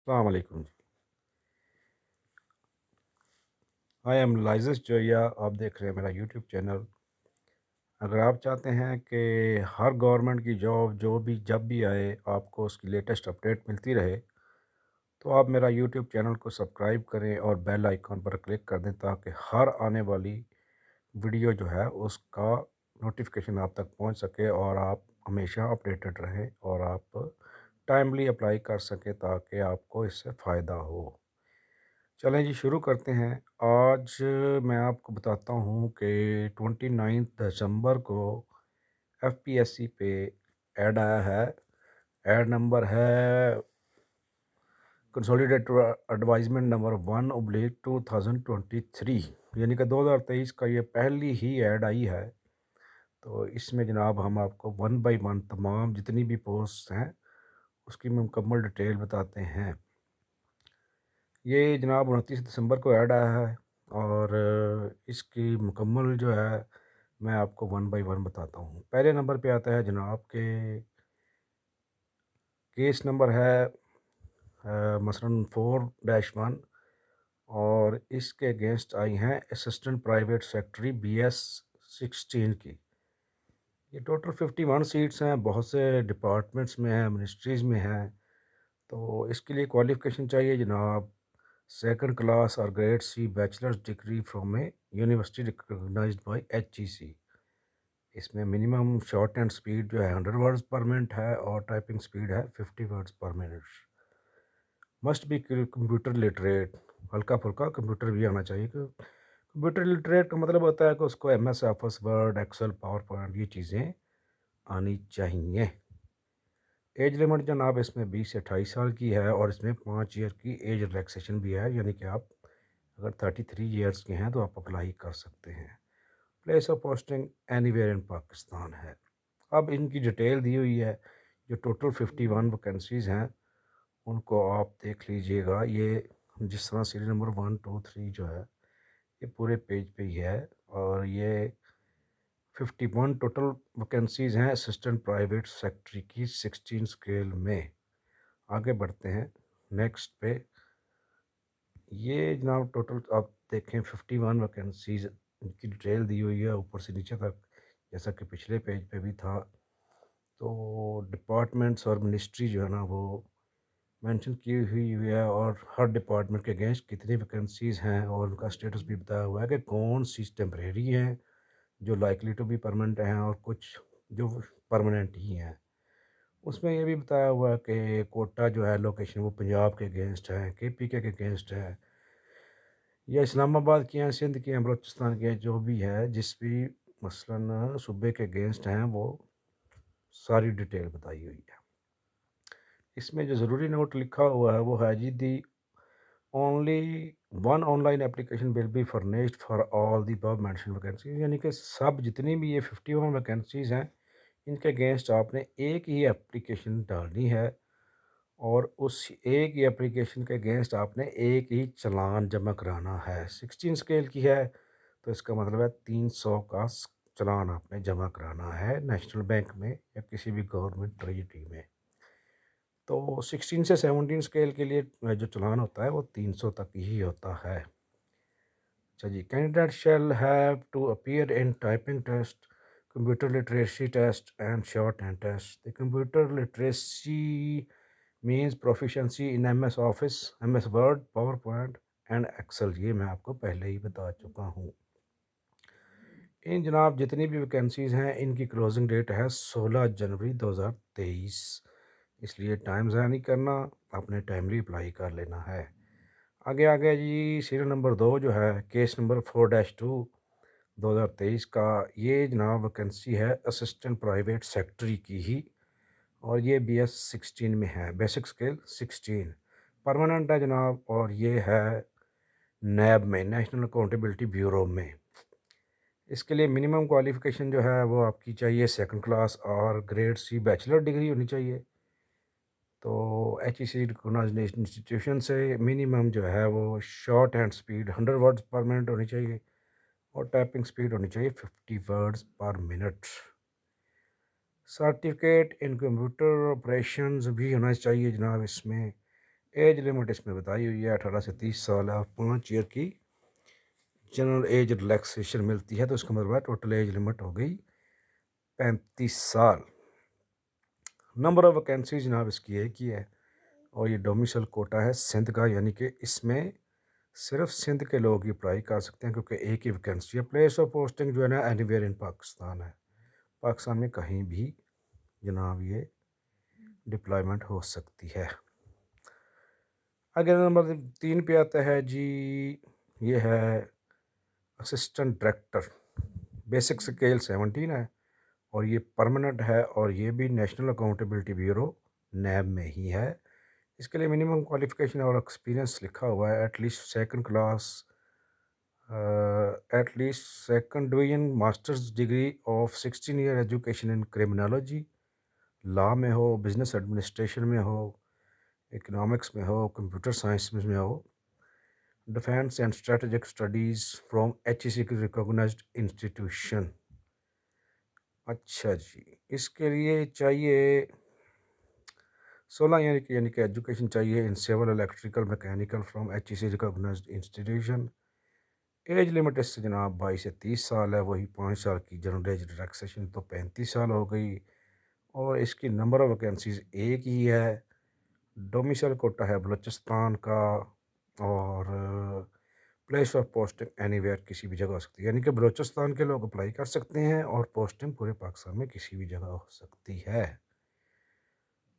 अस्सलाम वालेकुम जी। I am लाइजस Zoya. आप देख रहे हैं मेरा यूट्यूब चैनल। अगर आप चाहते हैं कि हर गवर्नमेंट की जॉब जो भी जब भी आए आपको उसकी लेटेस्ट अपडेट मिलती रहे, तो आप मेरा यूट्यूब चैनल को सब्सक्राइब करें और बेल आइकॉन पर क्लिक कर दें ताकि हर आने वाली वीडियो जो है उसका नोटिफिकेशन आप तक पहुंच सके और आप हमेशा अपडेटेड रहें और आप टाइमली अप्लाई कर सकें ताकि आपको इससे फ़ायदा हो। चलें जी, शुरू करते हैं। आज मैं आपको बताता हूँ कि 29 दिसंबर को एफपीएससी पे ऐड आया है। ऐड नंबर है कंसोलिडेटेड एडवाइजमेंट नंबर 1/2023, यानी कि 2023 का ये पहली ही ऐड आई है। तो इसमें जनाब हम आपको वन बाय वन तमाम जितनी भी पोस्ट हैं उसकी मुकम्मल डिटेल बताते हैं। ये जनाब 29 दिसंबर को ऐड आया है और इसकी मुकम्मल जो है मैं आपको वन बाय वन बताता हूँ। पहले नंबर पे आता है जनाब के केस नंबर है मसलन 4-1 और इसके अगेंस्ट आई हैं असिस्टेंट प्राइवेट सेक्रेटरी BS16 की। ये टोटल 51 सीट्स हैं, बहुत से डिपार्टमेंट्स में हैं, मिनिस्ट्रीज़ में हैं। तो इसके लिए क्वालिफ़िकेशन चाहिए जनाब सेकंड क्लास और grade C bachelors degree from a university recognised by HEC। इसमें मिनिमम शॉर्ट एंड स्पीड जो है 100 वर्ड्स पर मिनट है और टाइपिंग स्पीड है 50 वर्ड्स पर minute. Must be computer literate, हल्का फुल्का कंप्यूटर भी आना चाहिए। कंप्यूटर लिटरेट का मतलब होता है कि उसको MS office, word, excel, power point ये चीज़ें आनी चाहिए। एज लिमिट जनाब इसमें 20 से 28 साल की है और इसमें 5 ईयर की एज रिलैक्सेशन भी है, यानी कि आप अगर 33 ईयर्स के हैं तो आप अप्लाई कर सकते हैं। Place of posting anywhere in Pakistan है। अब इनकी डिटेल दी हुई है। जो टोटल 51 वैकेंसीज़ हैं उनको आप देख लीजिएगा। ये जिस तरह सीरियल नंबर 1 2 3 जो है ये पूरे पेज पे ही है और ये 51 टोटल वैकेंसीज़ हैं असिस्टेंट प्राइवेट सेक्रेटरी की 16 स्केल में। आगे बढ़ते हैं नेक्स्ट पे। ये जनाब टोटल आप देखें 51 वैकेंसीज़ की डिटेल दी हुई है ऊपर से नीचे तक, जैसा कि पिछले पेज पे भी था। तो डिपार्टमेंट्स और मिनिस्ट्री जो है ना वो मेंशन की हुई है और हर डिपार्टमेंट के अगेंस्ट कितनी वैकेंसीज़ हैं और उनका स्टेटस भी बताया हुआ है कि कौन सी टेम्परेरी हैं, जो लाइकली टू बी परमानेंट हैं और कुछ जो परमानेंट ही हैं। उसमें ये भी बताया हुआ है कि कोटा जो है लोकेशन वो पंजाब के अगेंस्ट है, KP के अगेंस्ट है, या इस्लामाबाद की हैं, सिंध की हैं, बलूचिस्तान के हैं, जो भी है जिस भी मसलन सूबे के अगेंस्ट हैं वो सारी डिटेल बताई हुई है। इसमें जो ज़रूरी नोट लिखा हुआ है वो है जी the only one online application will be furnished for all the above mention vacancies, यानी कि सब जितनी भी ये 51 वैकेंसीज़ हैं इनके अगेंस्ट आपने एक ही एप्लीकेशन डालनी है और उस एक ही एप्लीकेशन के अगेंस्ट आपने एक ही चालान जमा कराना है। 16 स्केल की है तो इसका मतलब है 300 का चालान आपने जमा कराना है नेशनल बैंक में या किसी भी गवर्नमेंट ट्रेजरी में। तो 16 से 17 स्केल के लिए जो चालान होता है वो 300 तक ही होता है। अच्छा जी, candidate shall have to appear in typing test, computer literacy test and short hand test. The computer literacy means proficiency in MS Office, MS Word, PowerPoint and Excel. ये मैं आपको पहले ही बता चुका हूँ। इन जनाब जितनी भी वैकेंसीज़ हैं इनकी क्लोजिंग डेट है 16 जनवरी 2023, इसलिए टाइम ज़ाया नहीं करना, आपने टाइमली अप्लाई कर लेना है। आगे आगे जी सीरियल नंबर 2 जो है केस नंबर 4-2 2023 का, ये जनाब वैकेंसी है असिस्टेंट प्राइवेट सेक्रेटरी की ही और ये BS16 में है, बेसिक स्केल 16 परमानेंट है जनाब और ये है नैब में, नेशनल अकाउंटेबिलिटी ब्यूरो में। इसके लिए मिनिमम क्वालिफ़िकेशन जो है वो आपकी चाहिए सेकंड क्लास और ग्रेड सी बैचलर डिग्री होनी चाहिए। तो HEC रिकॉग्नाइज्ड इंस्टीट्यूशन से मिनिमम जो है वो शॉर्ट हैंड स्पीड 100 वर्ड्स पर मिनट होनी चाहिए और टाइपिंग स्पीड होनी चाहिए 50 वर्ड्स पर minute. Certificate in computer operations भी होना चाहिए जनाब इसमें। एज लिमिट इसमें बताई हुई है 18 से 30 साल है और 5 ईयर की जनरल एज रिलैक्सेशन मिलती है। तो इसका मतलब है टोटल एज लिमिट हो गई 35 साल। नंबर ऑफ वैकेंसी जनाब इसकी एक ही है और ये डोमिसल कोटा है सिंध का, यानी कि इसमें सिर्फ सिंध के लोग ही अप्लाई कर सकते हैं क्योंकि एक ही वैकेंसी है। प्लेस ऑफ पोस्टिंग जो है ना एनीवेयर इन पाकिस्तान है, पाकिस्तान में कहीं भी जनाब ये डिप्लॉयमेंट हो सकती है। अगर नंबर 3 पे आता है जी, ये है असिस्टेंट डायरेक्टर, बेसिक स्केल 17 है और ये परमानेंट है और ये भी नेशनल अकाउंटेबिलिटी ब्यूरो नैब में ही है। इसके लिए मिनिमम क्वालिफिकेशन और एक्सपीरियंस लिखा हुआ है at least second class, at least second division masters degree of 16 year education in criminology, law में हो, बिजनेस एडमिनिस्ट्रेशन में हो, इकोनॉमिक्स में हो, कंप्यूटर साइंस में हो, defence and strategic studies from HEC की रिकॉग्नाइज्ड इंस्टीट्यूशन। अच्छा जी, इसके लिए चाहिए 16 यानी कि एजुकेशन चाहिए in civil electrical mechanical from HEC recognised institution. Age limit इससे जनाब 22 से 30 साल है, वही 5 साल की जनरल एज रिलैक्सेशन तो 35 साल हो गई। और इसकी नंबर ऑफ वैकेंसीज एक ही है, डोमिसाइल कोटा है बलूचिस्तान का और प्लेस ऑफ पोस्टिंग एनीवेयर किसी भी जगह हो सकती है, यानी कि बलूचिस्तान के लोग अप्लाई कर सकते हैं और पोस्टिंग पूरे पाकिस्तान में किसी भी जगह हो सकती है।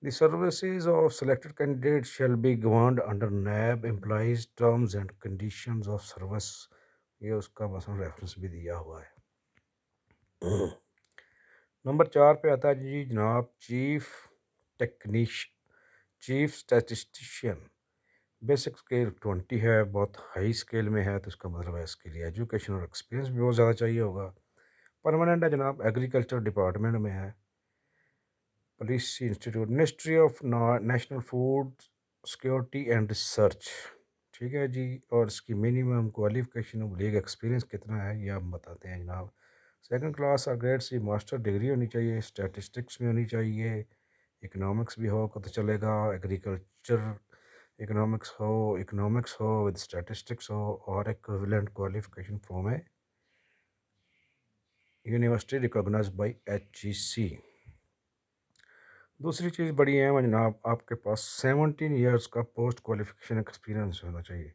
The services of selected candidates shall be governed under NAB implies terms and conditions of service। ये उसका मसलन रेफरेंस भी दिया हुआ है। नंबर 4 पे आता है जी जनाब चीफ स्टैटिस्टिशियन, बेसिक स्केल 20 है, बहुत हाई स्केल में है, तो इसका मतलब है इसके लिए एजुकेशन और एक्सपीरियंस भी बहुत ज़्यादा चाहिए होगा। परमानेंट है जनाब, एग्रीकल्चर डिपार्टमेंट में है, policy institute, ministry of national food security and research. ठीक है जी, और इसकी minimum qualification of league experience कितना है ये हम बताते हैं जनाब। सेकंड क्लास और ग्रेड सी मास्टर डिग्री होनी चाहिए, स्टैटिस्टिक्स में होनी चाहिए, इकोनॉमिक्स भी हो तो चलेगा, एग्रीकल्चर इकोनॉमिक्स हो विद स्टैटिस्टिक्स हो और equivalent qualification from a university recognised by HEC। दूसरी चीज़ बड़ी है जनाब, आपके पास 17 ईयर्स का पोस्ट क्वालिफिकेशन एक्सपीरियंस होना चाहिए,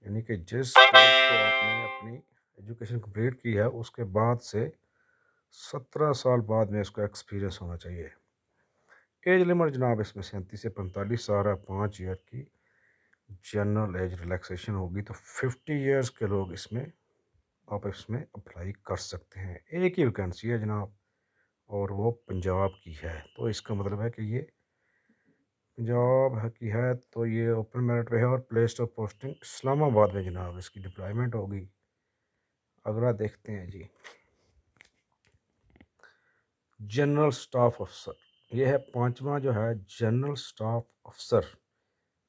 यानी कि जिस स्टेज को आपने अपनी एजुकेशन कंप्लीट की है उसके बाद से 17 साल बाद में इसका एक्सपीरियंस होना चाहिए। एज लिमिट जनाब इसमें 37 से 45 साल है, 5 ईयर की जनरल एज रिलैक्सेशन होगी, तो 50 ईयर्स के लोग इसमें आप इसमें अप्लाई कर सकते हैं। एक ही वैकेंसी है जनाब और वो पंजाब की है, तो इसका मतलब है कि ये पंजाब की है, तो ये ओपन मेरिट पे है और प्लेस ऑफ पोस्टिंग इस्लामाबाद में जनाब इसकी डिप्लॉयमेंट होगी। अगला देखते हैं जी, जनरल स्टाफ अफसर, ये है 5वां जो है जनरल स्टाफ अफसर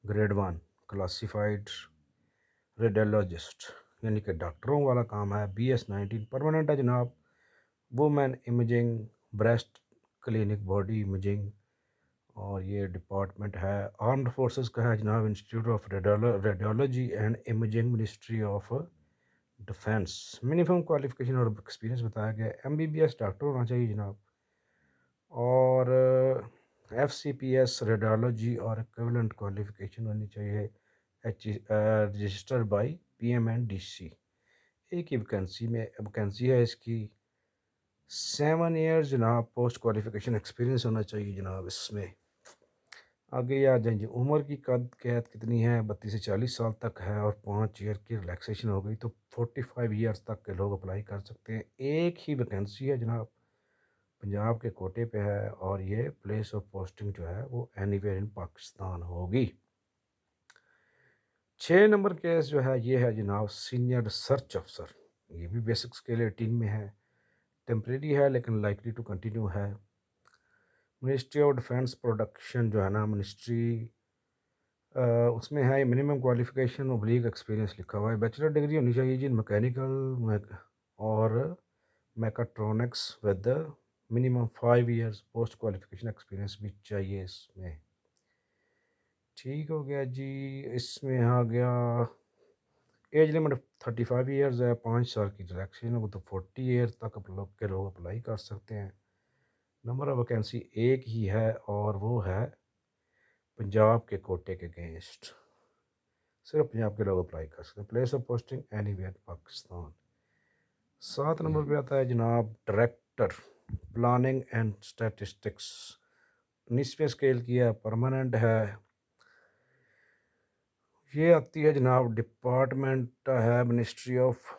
ग्रेड 1 क्लासिफाइड रेडियोलॉजिस्ट, यानी कि डॉक्टरों वाला काम है। BS19 परमानेंट है जनाब, women imaging, breast clinic, body imaging, और ये डिपार्टमेंट है आर्म्ड फोर्सेस का है जनाब, institute of radiology and imaging, ministry of defence. Minimum qualification और एक्सपीरियंस बताया गया, MBBS डॉक्टर होना चाहिए जनाब और FCPS रेडियोलॉजी और इक्विवेलेंट क्वालिफिकेशन होनी चाहिए, रजिस्टर्ड बाय PMNDC। एक ही वैकेंसी है इसकी, 7 ईयर्स जनाब पोस्ट क्वालिफिकेशन एक्सपीरियंस होना चाहिए जनाब इसमें। आगे आ जाएंगे, उम्र की कैद कितनी है, 32 से 40 साल तक है और 5 ईयर की रिलैक्सेशन हो गई, तो 45 ईयर्स तक के लोग अप्लाई कर सकते हैं। एक ही वैकेंसी है जनाब, पंजाब के कोटे पे है और ये प्लेस ऑफ पोस्टिंग जो है वो एनीवेयर इन पाकिस्तान होगी। 6 नंबर केस जो है ये है जनाब सीनियर रिसर्च अफसर, ये भी बेसिक स्केल 18 में है, टेम्परेरी है लेकिन लाइकली टू कंटिन्यू है। मिनिस्ट्री ऑफ डिफेंस प्रोडक्शन जो है ना मिनिस्ट्री, उसमें है मिनिमम क्वालिफिकेशन ऑब्लिक एक्सपीरियंस लिखा हुआ है, बैचलर डिग्री होनी चाहिए जी मैकेनिकल और mechatronics with minimum 5 years post qualification experience भी चाहिए इसमें। ठीक हो गया जी। इसमें आ गया एज लिमिट 35 ईयर्स है, 5 साल की रिलैक्सेशन हो तो 40 ईयर्स तक के लोग अप्लाई कर सकते हैं। नंबर ऑफ वैकेंसी एक ही है और वो है पंजाब के कोटे के अगेंस्ट। सिर्फ पंजाब के लोग अप्लाई कर सकते हैं। Place of posting anywhere Pakistan. 7 number पे आता है जनाब डायरेक्टर प्लानिंग एंड स्टैटिस्टिक्स। 19वें स्केल की है, परमानेंट है। ये आती है जनाब डिपार्टमेंट है ministry of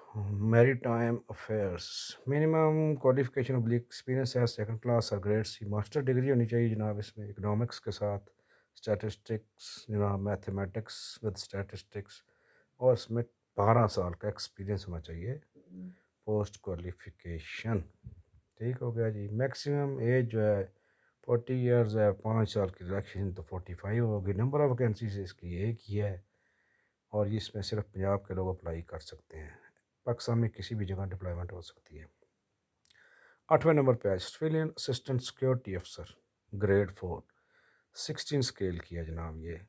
maritime affairs. Minimum qualification oblique experience है सेकंड क्लास और ग्रेड सी। मास्टर डिग्री होनी चाहिए जनाब इसमें इकोनॉमिक्स के साथ स्टैटिस्टिक्स जनाब मैथमेटिक्स विद स्टैटिस्टिक्स, और इसमें 12 साल का एक्सपीरियंस होना चाहिए पोस्ट क्वालिफिकेशन। ठीक हो गया जी। मैक्सिमम एज जो है 40 ईयर्स है, 5 साल की रिलैक्सेशन तो 45 होगी। नंबर ऑफ वैकेंसीज इसकी एक ही है और इसमें सिर्फ पंजाब के लोग अप्लाई कर सकते हैं। पाकिस्तान में किसी भी जगह डिप्लॉयमेंट हो सकती है। 8वें नंबर पे है सिविलियन असिस्टेंट सिक्योरिटी अफसर ग्रेड 4, 16 स्केल की है जनाब ये।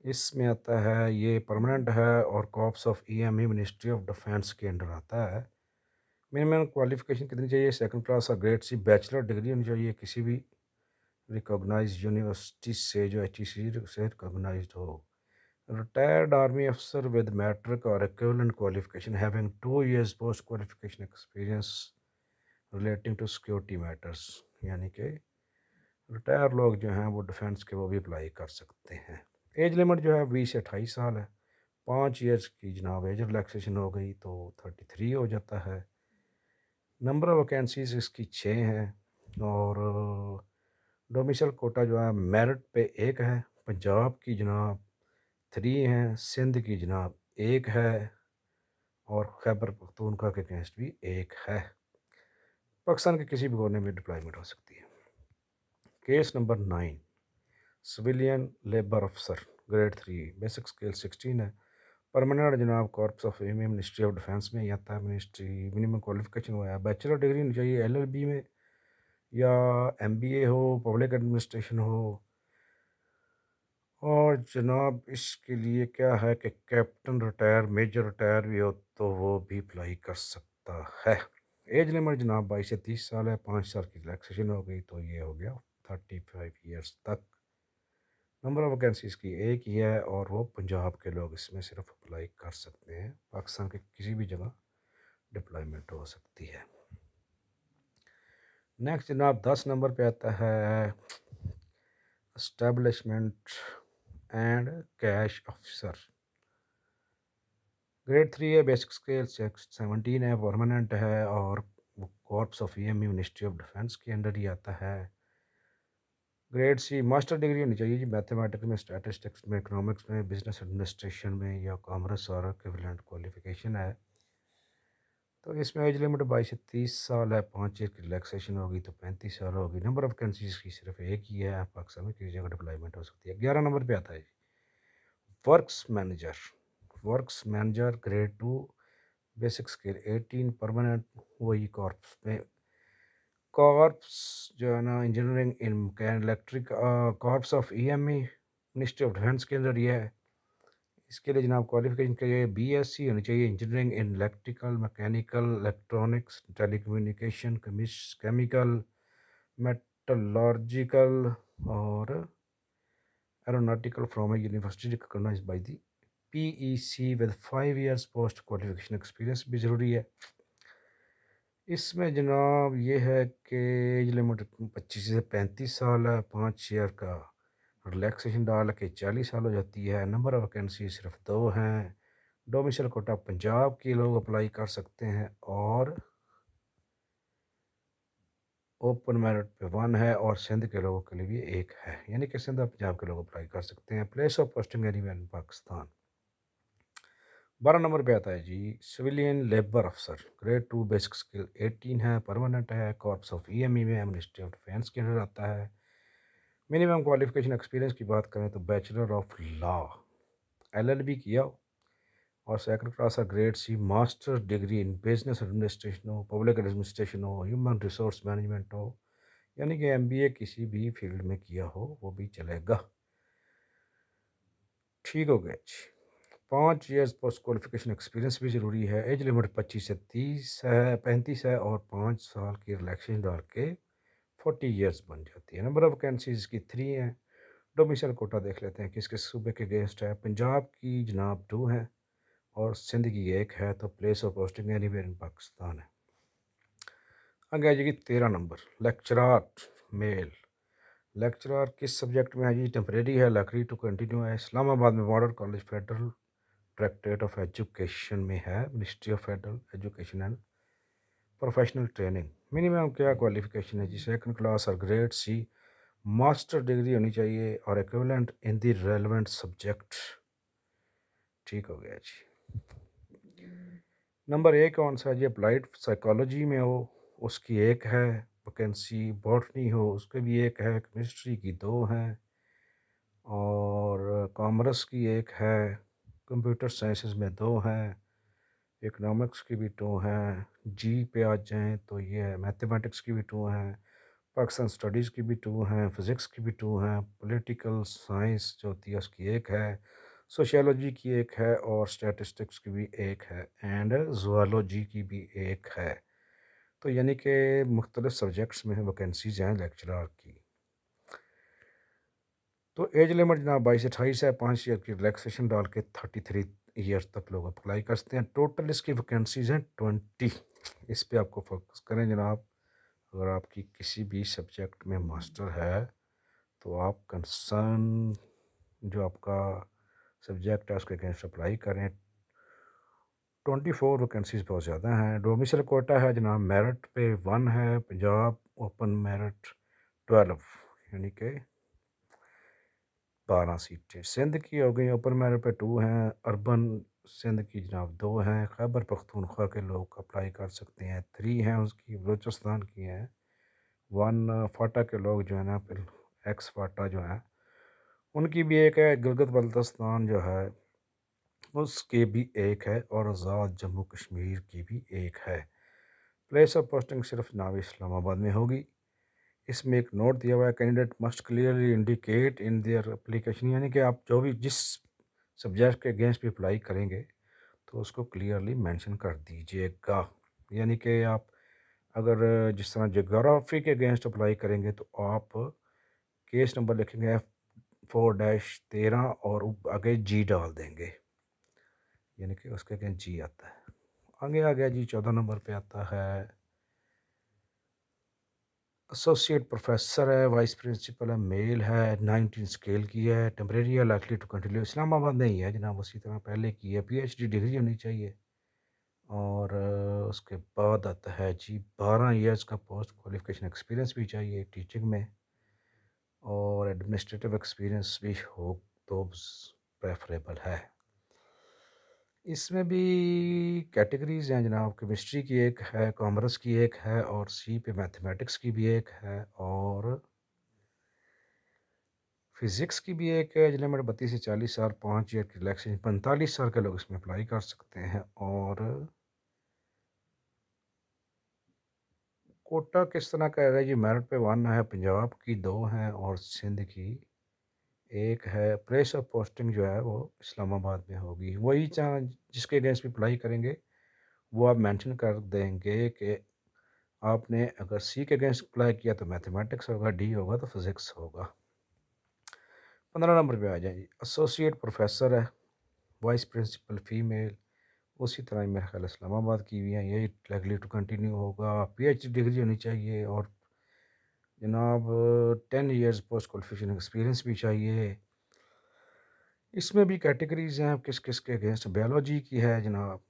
इसमें आता है ये परमानेंट है और corps of EME ministry of defence के अंडर आता है। मिनिमम क्वालिफिकेशन कितनी चाहिए? सेकंड क्लास और ग्रेड सी बैचलर डिग्री होनी चाहिए किसी भी रिकॉग्नाइज्ड यूनिवर्सिटी से जो HEC से रिकॉग्नाइज्ड हो। Retired army officer with metric or equivalent qualification having 2 years post qualification experience relating to security matters। यानी कि रिटायर लोग जो हैं वो डिफेंस के वो भी अप्लाई कर सकते हैं। एज लिमिट जो है 20 से 28 साल है। 5 ईयर्स की जनाब एज रिलैक्सेशन हो गई तो 33 हो जाता है। नंबर ऑफ वैकेंसीज इसकी 6 हैं और डोमिसल कोटा जो है मेरिट पे एक है। पंजाब की जनाब 3 हैं, सिंध की जनाब एक है और खैबर पख्तूनख्वा के अगेंस्ट भी एक है। पाकिस्तान के किसी भी कोने में डिप्लॉयमेंट हो सकती है। केस नंबर 9 सिविलियन लेबर अफसर ग्रेड 3, बेसिक स्केल 16 है। परमानेंट जनाब corps of M ministry of defence में ही आता है। मिनिस्ट्री मिनिमम क्वालिफिकेशन हुआ है बैचलर डिग्री होनी चाहिए LLB में या MBA हो, पब्लिक एडमिनिस्ट्रेशन हो। और जनाब इसके लिए क्या है कि कैप्टन रिटायर मेजर रिटायर भी हो तो वो भी अप्लाई कर सकता है। एज लिमिट जनाब 22 से 30 साल है। 5 साल की रिलैक्सेशन हो गई तो ये हो गया 35 ईयर्स तक। नंबर ऑफ वैकेंसीज की एक ही है और वो पंजाब के लोग इसमें सिर्फ अप्लाई कर सकते हैं। पाकिस्तान के किसी भी जगह डिप्लॉयमेंट हो सकती है। नेक्स्ट जनाब 10 नंबर पे आता है establishment and cash officer grade 3 है। बेसिक स्केल 17 है। परमानेंट है और corps of EME ministry of defence के अंडर ही आता है। ग्रेड सी मास्टर डिग्री होनी चाहिए जी मैथमेटिक्स में, स्टैटिस्टिक्स में, इकोनॉमिक्स में, बिजनेस एडमिनिस्ट्रेशन में या कॉमर्स और इक्विवेलेंट क्वालिफिकेशन है। तो इसमें एज लिमिट 22 से 30 साल है। 5 ईयर की रिलैक्सेशन होगी तो 35 साल होगी। नंबर ऑफ वैकेंसीज की सिर्फ एक ही है। पाकिस्तान में किसी जगह डिप्लॉयमेंट हो सकती है। 11 नंबर पे आता है works manager. Works manager grade 2, basic scale 18, permanent वही कॉर्प्स में। कॉर्प्स जो है ना engineering in electric corps of EME ministry of defence के अंदर ये है। इसके लिए जनाब क्वालिफिकेशन के लिए BSc होनी चाहिए engineering in electrical, mechanical, electronics, telecommunication, chemical, metallurgical और aeronautical from a university recognised by the PEC with 5 years post qualification experience भी ज़रूरी है। इसमें जनाब ये है कि एज लिमिट 25 से 35 साल है। 5 ईयर का रिलैक्सेशन डाल के 40 साल हो जाती है। नंबर ऑफ वैकेंसी सिर्फ 2 हैं। डोमिसल कोटा पंजाब के लोग अप्लाई कर सकते हैं और ओपन मेरिट पे 1 है और सिंध के लोगों के लिए भी 1 है। यानी कि सिंध और पंजाब के लोग अप्लाई कर सकते हैं। Place of posting anywhere in Pakistan. 12 number पे आता है जी सिविलियन लेबर अफसर ग्रेड 2, बेसिक स्किल 18 है। परमानेंट है। कॉर्प्स ऑफ EME में मिनिस्ट्री ऑफ डिफेंस के अंदर आता है। मिनिमम क्वालिफिकेशन एक्सपीरियंस की बात करें तो बैचलर ऑफ लॉ LLB किया हो और सेकंड क्लास का grade C master degree in business administration हो, पब्लिक एडमिनिस्ट्रेशन हो, ह्यूमन रिसोर्स मैनेजमेंट हो, यानी कि MBA किसी भी फील्ड में किया हो वो भी चलेगा। ठीक हो गया जी। 5 ईयर्स पोस्ट क्वालिफिकेशन एक्सपीरियंस भी ज़रूरी है। एज लिमिट 25 से 30 है, 35 है और 5 साल की रिलैक्सेशन डाल के 40 ईयर्स बन जाती है। नंबर ऑफ वैकेंसीज़ की 3 है। डोमिसाइल कोटा देख लेते हैं किस किस सूबे के अगेंस्ट है। पंजाब की जनाब 2 है और सिंध की 1 है। तो place of posting anywhere in Pakistan है। आगे आ जाएगी 13 नंबर, लेक्चरार मेल। लेक्चरार किस सब्जेक्ट में है जी? टेम्परेरी है, लाइकली टू कंटिन्यू है। इस्लामाबाद में model college federal directorate of education में है, ministry of federal education and professional training. Minimum क्या क्वालिफिकेशन है जी? सेकंड क्लास और ग्रेड सी मास्टर डिग्री होनी चाहिए और equivalent in the relevant subject. ठीक हो गया जी। नंबर 1 कौन सा है जी? अप्लाइड साइकोलॉजी में हो उसकी 1 है वैकेंसी। बॉटनी हो उसके भी 1 है। केमिस्ट्री की 2 हैं और कॉमर्स की 1 है। कंप्यूटर साइंसेस में 2 हैं। इकनॉमिक्स की भी 2 हैं। जी पे आ जाएँ तो ये है मैथमेटिक्स की भी 2 हैं। पाकिस्तान स्टडीज़ की भी 2 हैं। फ़िज़िक्स की भी 2 हैं। पॉलिटिकल साइंस जो होती है उसकी 1 है। सोशियोलॉजी की 1 है और स्टैटिस्टिक्स की भी 1 है एंड ज़ूलॉजी की भी 1 है। तो यानी कि मुख्तलिफ़ सब्जेक्ट्स में वैकेंसीज़ हैं लेक्चरार की। तो एज लिमिट जनाब 22 से 28 है। 5 ईयर की रिलैक्सेशन डाल के 33 ईयर्स तक लोग अप्लाई कर सकते हैं। टोटल इसकी वैकेंसीज़ हैं 20। इस पे आपको फोकस करें जनाब। अगर आपकी किसी भी सब्जेक्ट में मास्टर है तो आप कंसर्न जो आपका सब्जेक्ट है उसके अगेंस्ट अप्लाई करें। 24 वैकेंसीज बहुत ज़्यादा हैं। डोमिसाइल कोटा है जनाब, मेरिट पे 1 है। पंजाब ओपन मेरिट 12 यानी कि 12 सीटें। सिंध की हो गई ओपन मेरिट पे 2 हैं। अर्बन सिंध की जनाब 2 हैं। खैबर पख्तूनख्वा के लोग अप्लाई कर सकते हैं, 3 हैं उसकी। बलूचिस्तान की हैं 1। फाटा के लोग जो है ना फिर एक्स फाटा जो है उनकी भी 1 है। गिलगित बल्तिस्तान जो है उसकी भी 1 है और आज़ाद जम्मू कश्मीर की भी 1 है। प्लेस ऑफ पोस्टिंग सिर्फ जनाब इस्लामाबाद में होगी। इसमें एक नोट दिया हुआ है, candidate must clearly indicate in their application, यानी कि आप जो भी जिस सब्जेक्ट के अगेंस्ट भी अप्लाई करेंगे तो उसको क्लियरली मेंशन कर दीजिएगा। यानी कि आप अगर जिस तरह जोग्राफी के अगेंस्ट अप्लाई करेंगे तो आप केस नंबर लिखेंगे F4-13 और आगे जी डाल देंगे, यानी कि उसके अगेंस्ट जी आता है। आगे आ गया जी 14 नंबर पे आता है एसोसिएट प्रोफेसर है, वाइस प्रिंसिपल है, मेल है, 19 स्केल की है, टेम्परेरी है, लाइकली टू कंटिन्यू। इस्लामाबाद में ही है जनाब, उसी तरह पहले की है। PhD डिग्री होनी चाहिए और उसके बाद आता है जी 12 ईयर्स का पोस्ट क्वालिफिकेशन एक्सपीरियंस भी चाहिए टीचिंग में और एडमिनिस्ट्रेटिव एक्सपीरियंस भी हो तो प्रेफरेबल है। इसमें भी कैटेगरीज हैं जनाब। केमिस्ट्री की 1 है, कॉमर्स की 1 है और सी पे मैथमेटिक्स की भी 1 है और फिज़िक्स की भी 1 है। एज लिमिट 32 से 40 साल, 5 ईयर की रिलैक्सेशन, 45 साल के लोग इसमें अप्लाई कर सकते हैं। और कोटा किस तरह का है जी? मेरिट पे 1 है, पंजाब की 2 हैं और सिंध की 1 है। प्लेस ऑफ पोस्टिंग जो है वो इस्लामाबाद में होगी। वही चाह जिसके अगेंस्ट भी अप्लाई करेंगे वो आप मेंशन कर देंगे कि आपने अगर सी के अगेंस्ट अप्लाई किया तो मैथमेटिक्स होगा, डी होगा तो फिज़िक्स होगा। 15 नंबर पे आ जाए जी, एसोसिएट प्रोफेसर है, वाइस प्रिंसिपल फीमेल, उसी तरह ही मेरे ख्याल इस्लामाबाद की भी है। यही लाइकली टू कंटिन्यू होगा। PhD डिग्री होनी चाहिए और जनाब 10 ईयर्स पोस्ट क्वालिफिकेशन एक्सपीरियंस भी चाहिए। इसमें भी कैटेगरीज हैं किस किस के अगेंस्ट। बायोलॉजी की है जनाब,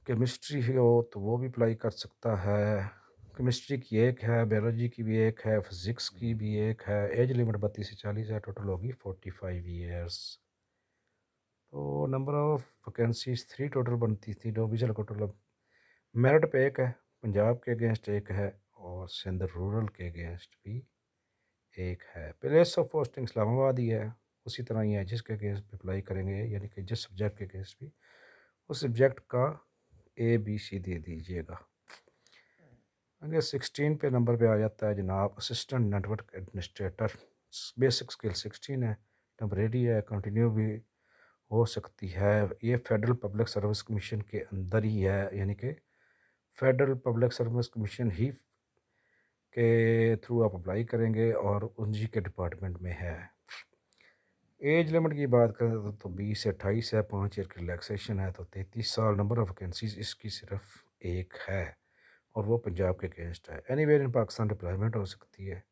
केमिस्ट्री हो तो वो भी अप्लाई कर सकता है। केमिस्ट्री की 1 है, बायोलॉजी की भी 1 है, फिज़िक्स की भी 1 है। एज लिमिट 32 से 40 है, टोटल होगी 45 ईयर्स। तो नंबर ऑफ वैकेंसीज 3 टोटल बनती थी। डोमिसाइल को टोटल मेरिट पे 1 है, पंजाब के अगेंस्ट 1 है और सिंध रूरल के अगेंस्ट भी 1 है। प्लेस ऑफ पोस्टिंग इस्लामाबाद ही है, उसी तरह ही है जिसके अगेंस्ट भी अप्लाई करेंगे, यानी कि जिस सब्जेक्ट के अगेंस्ट भी उस सब्जेक्ट का ABC दे दीजिएगा। आगे 16 पे नंबर पे आ जाता है जनाब assistant network administrator. Basic skill 16 है, टेम्परेरी है, कंटिन्यू भी हो सकती है। ये फेडरल पब्लिक सर्विस कमीशन के अंदर ही है, यानी कि फेडरल पब्लिक सर्विस कमीशन ही के थ्रू आप अप्लाई करेंगे और उन्हीं के डिपार्टमेंट में है। एज लिमिट की बात करें तो 20 से 28 है, 5 ईयर की रिलैक्सेशन है तो 33 साल। नंबर ऑफ वैकेंसीज इसकी सिर्फ एक है और वो पंजाब के अगेंस्ट है। एनीवेयर इन पाकिस्तान डिप्लॉयमेंट हो सकती है।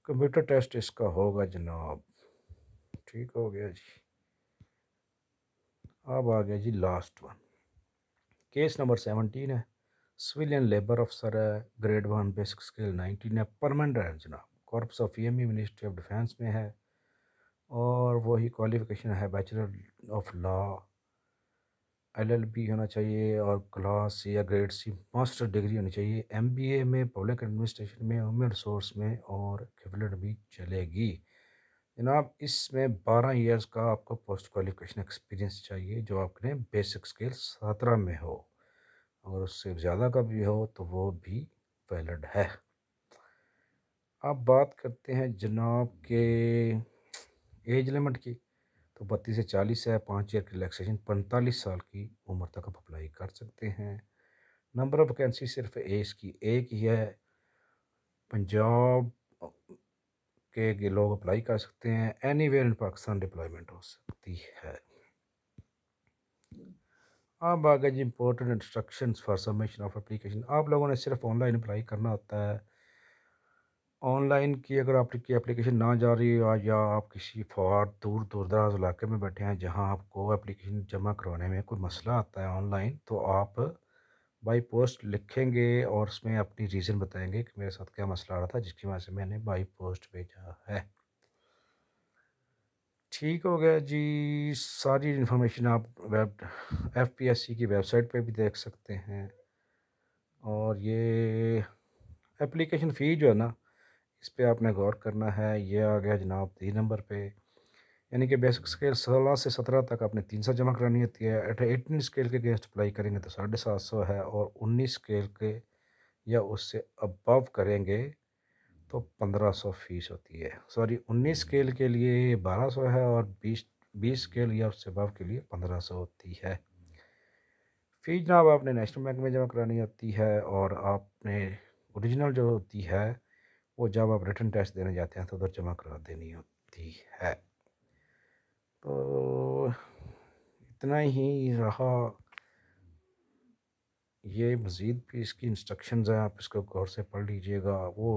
कंप्यूटर टेस्ट इसका होगा जनाब। ठीक हो गया जी। अब आ गया जी लास्ट वन। केस नंबर 17 है, सिविलियन लेबर अफसर है, ग्रेड 1 बेसिक स्किल 19 है, परमानेंट है जनाब, corps of EME ministry of defence में है और वही क्वालिफिकेशन है बैचलर ऑफ लॉ, एलएलबी होना चाहिए और क्लास सी या ग्रेड सी मास्टर डिग्री होनी चाहिए। एमबीए में, पब्लिक एडमिनिस्ट्रेशन में, ह्यूमन रिसोर्स में और इक्विवेलेंट भी चलेगी जनाब। इसमें 12 इयर्स का आपको पोस्ट क्वालिफिकेशन एक्सपीरियंस चाहिए जो आपने बेसिक स्किल 17 में हो। अगर उससे ज़्यादा का भी हो तो वो भी वैलिड है। अब बात करते हैं जनाब के एज लिमिट की, तो 32 से 40 है, 5 ईयर की रिलैक्सेशन, 45 साल की उम्र तक आप अप्लाई कर सकते हैं। नंबर ऑफ वैकेंसी सिर्फ इसकी एक ही है। पंजाब के लोग अप्लाई कर सकते हैं। एनीवेयर इन पाकिस्तान डिप्लॉयमेंट हो सकती है। अब आ गए जी important instructions for submission of application. आप लोगों ने सिर्फ ऑनलाइन अप्लाई करना होता है। ऑनलाइन की अगर आपकी एप्लीकेशन ना जा रही है या आप किसी फार दूर दराज इलाके में बैठे हैं जहां आपको एप्लीकेशन जमा करवाने में कोई मसला आता है ऑनलाइन, तो आप बाई पोस्ट लिखेंगे और उसमें अपनी रीज़न बताएंगे कि मेरे साथ क्या मसला आ रहा था जिसकी वजह से मैंने बाई पोस्ट भेजा है। ठीक हो गया जी। सारी इन्फॉर्मेशन आप एफपीएससी की वेबसाइट पे भी देख सकते हैं। और ये एप्लीकेशन फ़ी जो है ना, इस पे आपने गौर करना है। ये आ गया जनाब 3 नंबर पे, यानी कि बेसिक स्केल 16 से 17 तक आपने 300 जमा करानी होती है। 18 स्केल के अगेंस्ट अप्लाई करेंगे तो 750 है और 19 स्केल के या उससे अबव करेंगे तो 1500 फ़ीस होती है। सॉरी, 19 स्केल के लिए 1200 है और 20 स्केल या उससे अबव के लिए 1500 होती है। फ़ी जनाब आपने नेशनल बैंक में जमा करानी होती है और आपने ओरिजिनल जो होती है वो जब आप रिटन टेस्ट देने जाते हैं तो उधर जमा करा देनी होती है। तो इतना ही रहा। ये मज़ीद भी इसकी इंस्ट्रक्शंस हैं, आप इसको गौर से पढ़ लीजिएगा। वो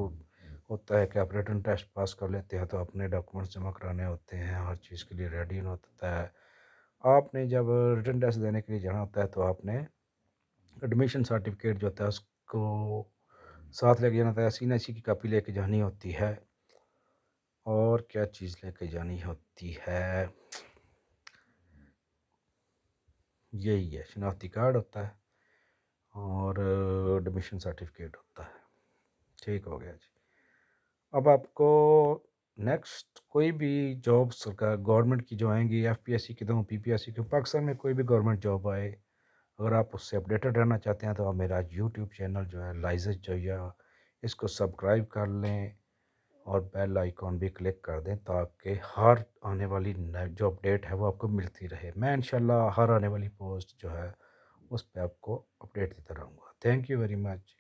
होता है कि आप रिटन टेस्ट पास कर लेते हैं तो अपने डॉक्यूमेंट्स जमा कराने होते हैं, हर चीज़ के लिए रेडी होना होता है। आपने जब रिटन टेस्ट देने के लिए जाना होता है तो आपने एडमिशन सर्टिफिकेट जो होता है उसको साथ लेके जाना होता है, सीएनसी की कॉपी लेके जानी होती है और क्या चीज़ लेके जानी होती है, यही है, शनाख्ती कार्ड होता है और एडमिशन सर्टिफिकेट होता है। ठीक हो गया जी। अब आपको नेक्स्ट कोई भी जॉब सरकार गवर्नमेंट की जो आएंगी, एफपीएससी की दो, पीपीएससी की, पाकिस्तान में कोई भी गवर्नमेंट जॉब आए, अगर आप उससे अपडेटेड रहना चाहते हैं तो आप मेरा यूट्यूब चैनल जो है लाइजेस जो है इसको सब्सक्राइब कर लें और बेल आइकॉन भी क्लिक कर दें ताकि हर आने वाली जो अपडेट है वो आपको मिलती रहे। मैं इंशाल्लाह हर आने वाली पोस्ट जो है उस पर आपको अपडेट देता रहूँगा। Thank you very much.